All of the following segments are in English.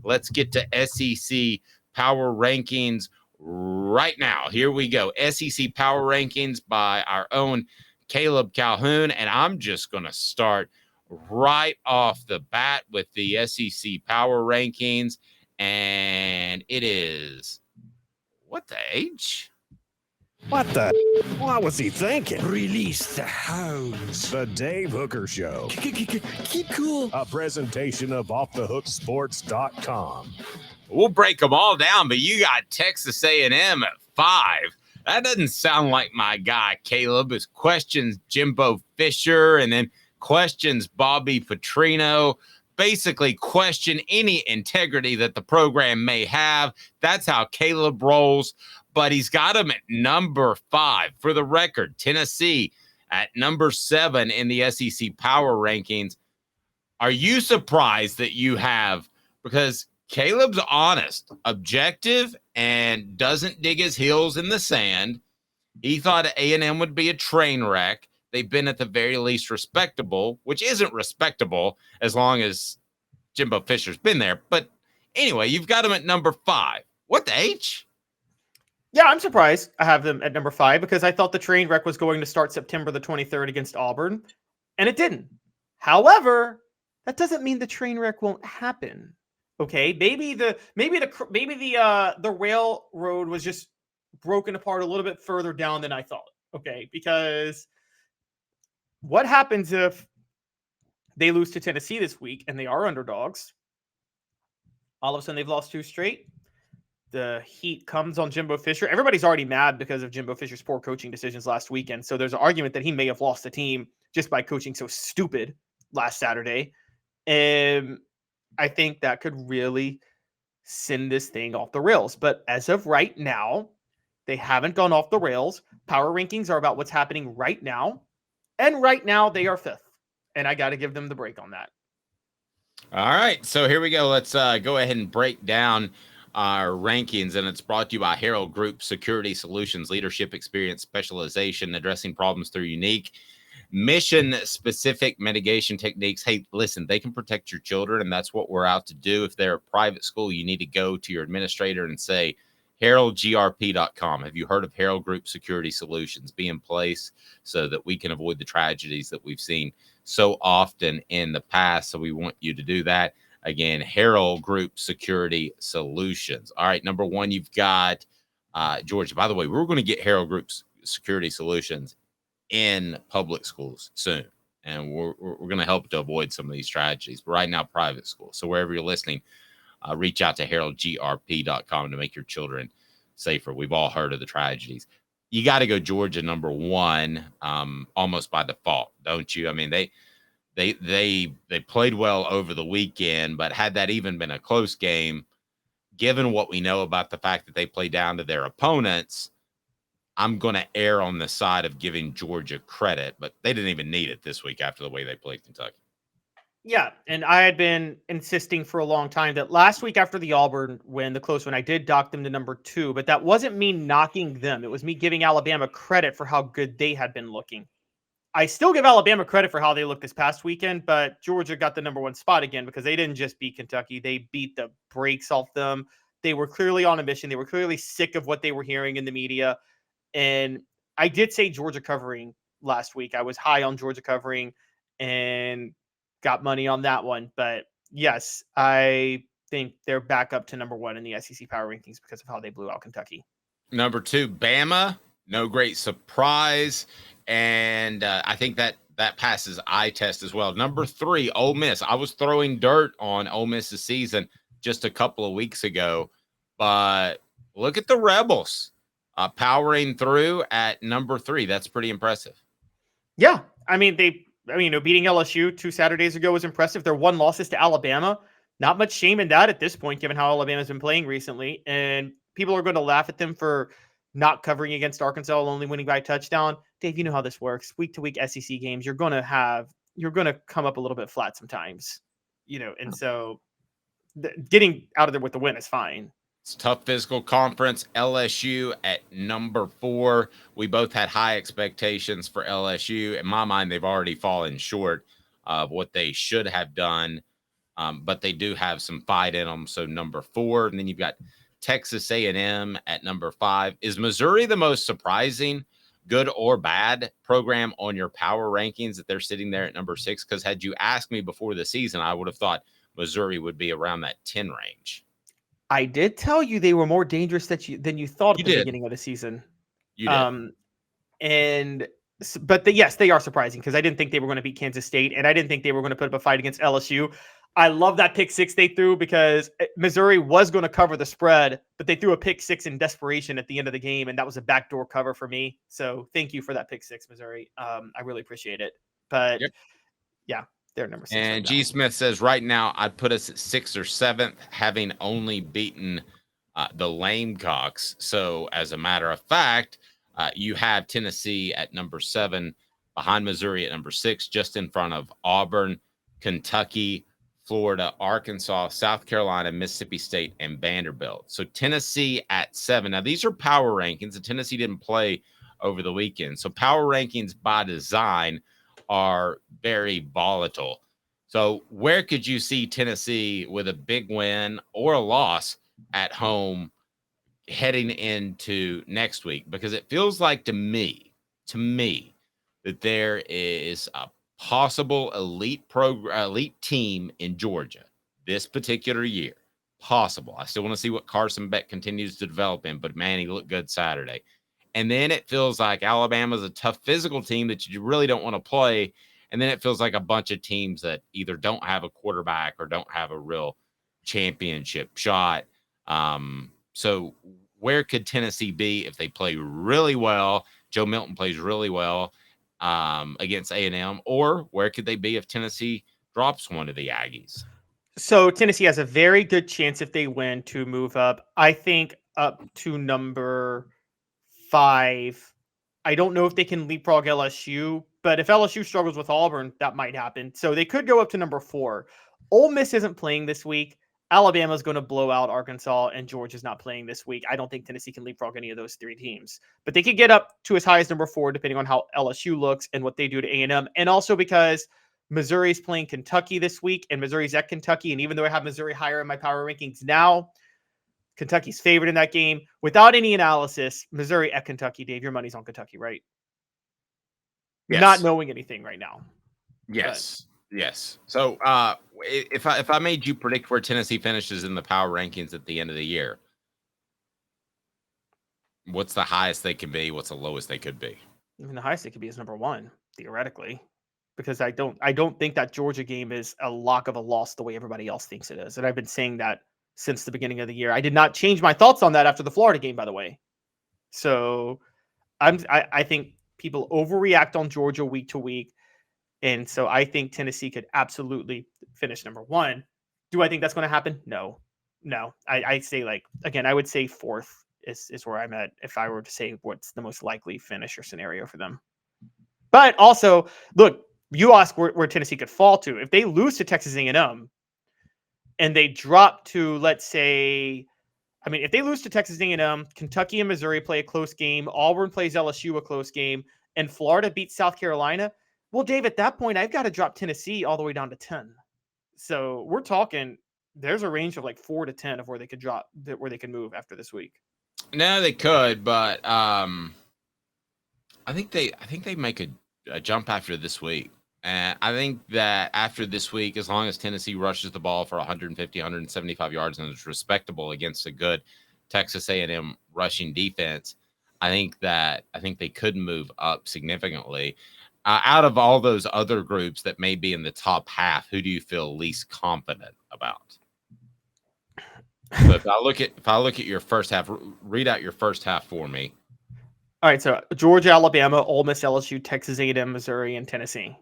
let's get to SEC Power Rankings right now. Here we go. SEC Power Rankings by our own Caleb Calhoun, and I'm just going to start right off the bat with the SEC Power Rankings, and it is what the H? What the? What was he thinking? Release the hounds. The Dave Hooker Show. Keep cool. A presentation of offthehooksports.com. We'll break them all down, but you got Texas A&M at 5. That doesn't sound like my guy, Caleb. It questions Jimbo Fisher and then questions Bobby Petrino. Basically question any integrity that the program may have. That's how Caleb rolls. But he's got him at number 5. For the record, Tennessee at number 7 in the SEC Power Rankings. Are you surprised that you have, because Caleb's honest, objective, and doesn't dig his heels in the sand. He thought A&M would be a train wreck. They've been at the very least respectable, which isn't respectable as long as Jimbo Fisher's been there. But anyway, you've got him at number 5. What the H? Yeah, I'm surprised I have them at number 5 because I thought the train wreck was going to start September the 23rd against Auburn, and it didn't. However, that doesn't mean the train wreck won't happen. Okay, maybe the railroad was just broken apart a little bit further down than I thought. Okay, because what happens if they lose to Tennessee this week and they are underdogs? All of a sudden, they've lost 2 straight. The heat comes on Jimbo Fisher. Everybody's already mad because of Jimbo Fisher's poor coaching decisions last weekend. So there's an argument that he may have lost the team just by coaching so stupid last Saturday. And I think that could really send this thing off the rails. But as of right now, they haven't gone off the rails. Power rankings are about what's happening right now. And right now, they are 5th. And I got to give them the break on that. All right. So here we go. Let's go ahead and break down our rankings, and it's brought to you by Herald Group Security Solutions, leadership, experience, specialization, addressing problems through unique mission-specific mitigation techniques. Hey, listen, they can protect your children, and that's what we're out to do. If they're a private school, you need to go to your administrator and say, HeraldGRP.com. Have you heard of Herald Group Security Solutions? Be in place so that we can avoid the tragedies that we've seen so often in the past. So we want you to do that. Again, Herald Group Security Solutions. All right, number 1, you've got Georgia. By the way, we're going to get Herald Group Security Solutions in public schools soon, and we're going to help to avoid some of these tragedies. But right now, private schools. So wherever you're listening, reach out to HeraldGRP.com to make your children safer. We've all heard of the tragedies. You got to go Georgia number 1, almost by default, don't you? I mean, they played well over the weekend, but had that even been a close game, given what we know about the fact that they play down to their opponents, I'm going to err on the side of giving Georgia credit, but they didn't even need it this week after the way they played Kentucky. Yeah, and I had been insisting for a long time that last week after the Auburn win, the close one, I did dock them to number 2, but that wasn't me knocking them. It was me giving Alabama credit for how good they had been looking. I still give Alabama credit for how they looked this past weekend, but Georgia got the number 1 spot again because they didn't just beat Kentucky. They beat the brakes off them. They were clearly on a mission. They were clearly sick of what they were hearing in the media. And I did say Georgia covering last week. I was high on Georgia covering and got money on that one. But yes, I think they're back up to number 1 in the SEC Power Rankings because of how they blew out Kentucky. Number 2, Bama. No great surprise. And I think that passes eye test as well. Number 3, Ole Miss. I was throwing dirt on Ole Miss's season just a couple of weeks ago, but look at the Rebels powering through at number 3. That's pretty impressive. Yeah, I mean, beating LSU 2 Saturdays ago was impressive. Their 1 losses to Alabama. Not much shame in that at this point, given how Alabama's been playing recently. And people are going to laugh at them for not covering against Arkansas, only winning by a touchdown. Dave, you know how this works. Week to week SEC games, you're going to come up a little bit flat sometimes, and so getting out of there with the win is fine. It's tough physical conference. LSU at number 4. We both had high expectations for LSU. In my mind, they've already fallen short of what they should have done but they do have some fight in them. So number 4, and then you've got Texas A&M at number 5. Is Missouri the most surprising, good or bad program on your power rankings that they're sitting there at number 6? Because had you asked me before the season, I would have thought Missouri would be around that 10 range. I did tell you they were more dangerous than you thought at the beginning of the season. You did. Yes, they are surprising because I didn't think they were going to beat Kansas State, and I didn't think they were going to put up a fight against LSU. I love that pick 6 they threw because Missouri was going to cover the spread, but they threw a pick 6 in desperation at the end of the game, and that was a backdoor cover for me. So thank you for that pick 6, Missouri. I really appreciate it. But yeah, they're number 6. And G. Smith says right now I'd put us at 6th or 7th, having only beaten the Lamecocks. So as a matter of fact, you have Tennessee at number 7, behind Missouri at number 6, just in front of Auburn, Kentucky, Florida, Arkansas, South Carolina, Mississippi State, and Vanderbilt. So Tennessee at 7. Now, these are power rankings, and Tennessee didn't play over the weekend. So power rankings by design are very volatile. So where could you see Tennessee with a big win or a loss at home heading into next week? Because it feels like to me, that there is a possible elite team in Georgia this particular year. Possible. I still want to see what Carson Beck continues to develop in, but man, he looked good Saturday. And then it feels like Alabama's a tough physical team that you really don't want to play. And then it feels like a bunch of teams that either don't have a quarterback or don't have a real championship shot. So where could Tennessee be if they play really well? Joe Milton plays really well against A&M, or where could they be if Tennessee drops one of the Aggies? So Tennessee has a very good chance if they win to move up. I think up to number 5. I don't know if they can leapfrog LSU, but if LSU struggles with Auburn, that might happen. So they could go up to number 4. Ole Miss isn't playing this week. Alabama's going to blow out Arkansas, and Georgia's not playing this week. I don't think Tennessee can leapfrog any of those 3 teams, but they could get up to as high as number 4, depending on how LSU looks and what they do to A&M. And also because Missouri's playing Kentucky this week, and Missouri's at Kentucky. And even though I have Missouri higher in my power rankings now, Kentucky's favored in that game. Without any analysis, Missouri at Kentucky. Dave, your money's on Kentucky, right? Yes. Not knowing anything right now. Yes. Yes. So if I made you predict where Tennessee finishes in the power rankings at the end of the year, what's the highest they can be? What's the lowest they could be? I mean, the highest they could be is number 1, theoretically, because I don't think that Georgia game is a lock of a loss the way everybody else thinks it is. And I've been saying that since the beginning of the year. I did not change my thoughts on that after the Florida game, by the way. So I think people overreact on Georgia week to week. And so I think Tennessee could absolutely finish number 1. Do I think that's going to happen? No. I say, like, again, I would say 4th is where I'm at if I were to say what's the most likely finish or scenario for them. But also, look, you ask where Tennessee could fall to. If they lose to Texas A&M and they drop to, let's say, if they lose to Texas A&M, Kentucky and Missouri play a close game, Auburn plays LSU a close game, and Florida beats South Carolina, well, Dave, at that point, I've got to drop Tennessee all the way down to 10. So we're talking, there's a range of like 4 to 10 of where they could drop, where they can move after this week. No, they could, but I think they make a jump after this week. And I think that after this week, as long as Tennessee rushes the ball for 150, 175 yards and is respectable against a good Texas A&M rushing defense, I think they could move up significantly. Out of all those other groups that may be in the top half, who do you feel least confident about? So if I look at your first half, read out your first half for me. All right, so Georgia, Alabama, Ole Miss, LSU, Texas A&M, Missouri, and Tennessee.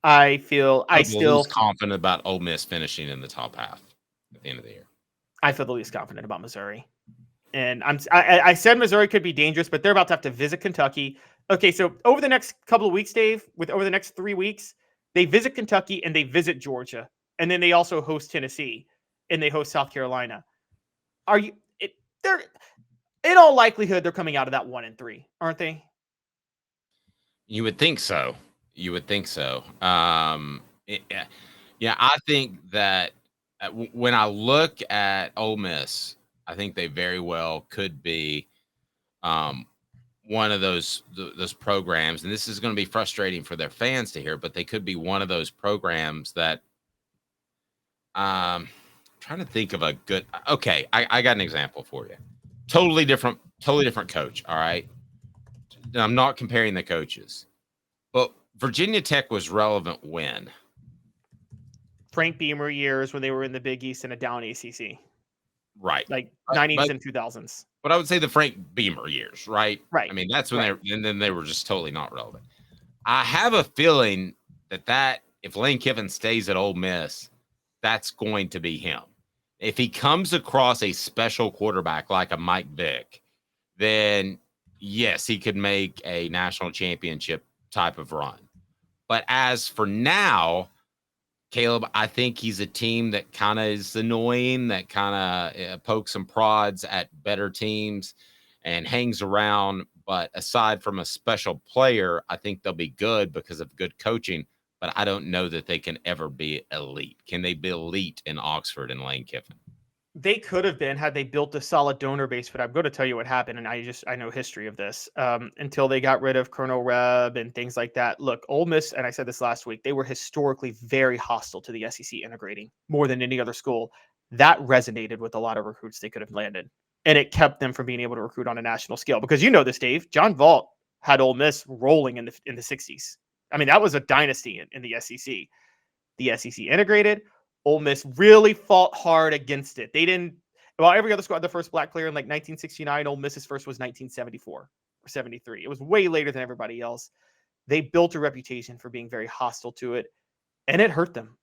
I still confident about Ole Miss finishing in the top half at the end of the year. I feel the least confident about Missouri, and I said Missouri could be dangerous, but they're about to have to visit Kentucky. Okay, so over the next couple of weeks, Dave, over the next 3 weeks, they visit Kentucky and they visit Georgia, and then they also host Tennessee and they host South Carolina. They're in all likelihood they're coming out of that 1-3, aren't they? You would think so. Yeah, I think that when I look at Ole Miss, I think they very well could be one of those programs, and this is going to be frustrating for their fans to hear, but they could be one of those programs that trying to think of a good. Okay, I got an example for you. Totally different coach. All right, and I'm not comparing the coaches, but Virginia Tech was relevant when. Frank Beamer years when they were in the Big East and a down ACC, Right. like But 90s and 2000s. but I would say the Frank Beamer years, right? Right. I mean, that's when Right. and then they were just totally not relevant. I have a feeling that if Lane Kiffin stays at Ole Miss, that's going to be him. If he comes across a special quarterback like a Mike Vick, then yes, he could make a national championship type of run. But as for now, Caleb, I think he's a team that kind of is annoying, that kind of pokes and prods at better teams and hangs around. But aside from a special player, I think they'll be good because of good coaching. But I don't know that they can ever be elite. Can they be elite in Oxford and Lane Kiffin? They could have been had they built a solid donor base, but I'm going to tell you what happened, and I know history of this. Until they got rid of Colonel Reb and things like that. Look, Ole Miss, and I said this last week, they were historically very hostile to the SEC integrating more than any other school. That resonated with a lot of recruits they could have landed, and it kept them from being able to recruit on a national scale. Because you know this, Dave. John Vault had Ole Miss rolling in the 60s. I mean, that was a dynasty in the SEC. The SEC integrated. Ole Miss really fought hard against it. They didn't. Well, every other squad, the first black player in like 1969, Ole Miss's first was 1974 or 73. It was way later than everybody else. They built a reputation for being very hostile to it, and it hurt them.